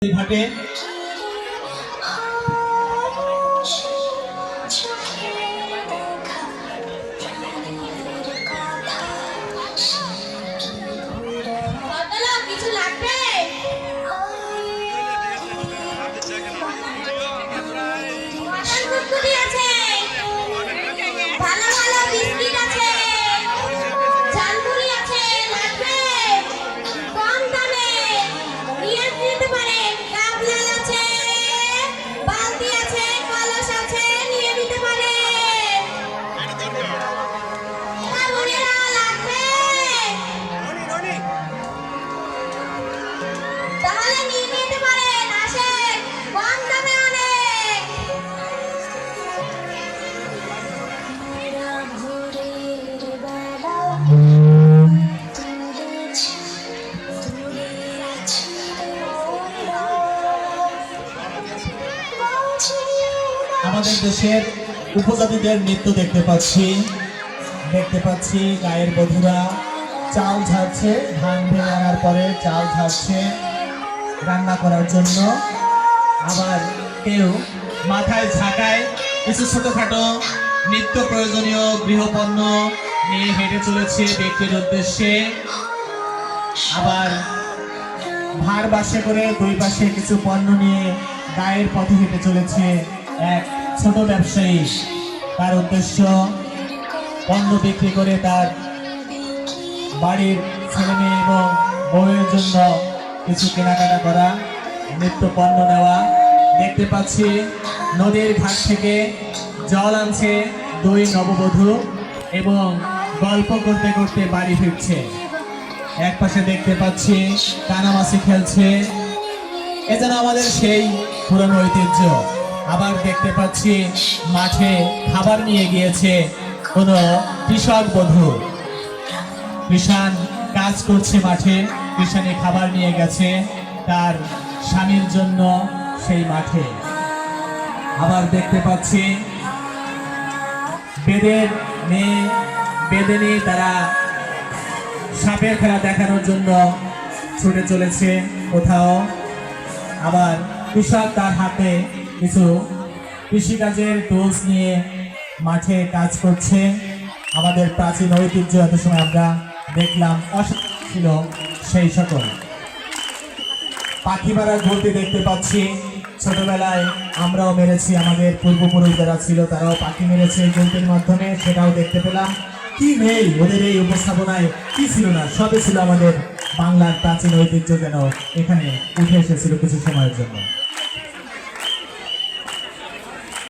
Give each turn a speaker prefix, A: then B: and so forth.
A: ঘাটে আমাদের দেশের উপজাতিদের নৃত্য দেখতে পাচ্ছি গায়ের বধুরা চাল ঝাড়ছে, ধান ভেঙে আনার পরে চাল ঝাড়ছে রান্না করার জন্য। আবার কেউ মাথায় ঝাঁকায় কিছু ছোটখাটো নিত্য প্রয়োজনীয় গৃহপণ্য নিয়ে হেঁটে চলেছে ব্যক্তির উদ্দেশ্যে। আবার ভার বাসে করে দুই পাশে কিছু পণ্য নিয়ে গায়ের পথে হেঁটে চলেছে এক ছোট ব্যবসায়ী। তার উদ্দেশ্য পণ্য বিক্রি করে তার বাড়ির ছেলে মেয়ে এবং বউয়ের জন্য কিছু কেনাকাটা করা, নিত্য পণ্য নেওয়া। দেখতে পাচ্ছি নদীর ঘাট থেকে জল আনছে দুই নববধূ এবং গল্প করতে করতে বাড়ি ফিরছে। এক পাশে দেখতে পাচ্ছি কানামাছি খেলছে, এ যেন আমাদের সেই পুরনো ঐতিহ্য। আবার দেখতে পাচ্ছি মাঠে খাবার নিয়ে গিয়েছে কোনো কৃষক বধূ। কৃষাণ কাজ করছে মাঠে, কৃষাণী খাবার নিয়ে গেছে তার স্বামীর জন্য সেই মাঠে। আবার দেখতে পাচ্ছি বেদের মেয়ে বেদেনি, তারা সাপের খেলা দেখানোর জন্য ছুটে চলেছে কোথাও। আবার কৃষক তার হাতে কিছু কৃষিকাজের টুলস নিয়ে মাঠে কাজ করছে। আমাদের প্রাচীন ঐতিহ্য এত সময় আমরা দেখলাম, অসাধারণ ছিল সেই সকল। পাখি মারা ঘুরতে দেখতে পাচ্ছি, ছোটবেলায় আমরাও মেরেছি, আমাদের পূর্বপুরুষ যারা ছিল তারাও পাখি মেরেছে গল্পের মাধ্যমে, সেটাও দেখতে পেলাম। কি নেই ওদের এই উপস্থাপনায়, কি ছিল না, সবই ছিল আমাদের বাংলার প্রাচীন ঐতিহ্য যেন এখানে উঠে এসেছিল কিছু সময়ের জন্য।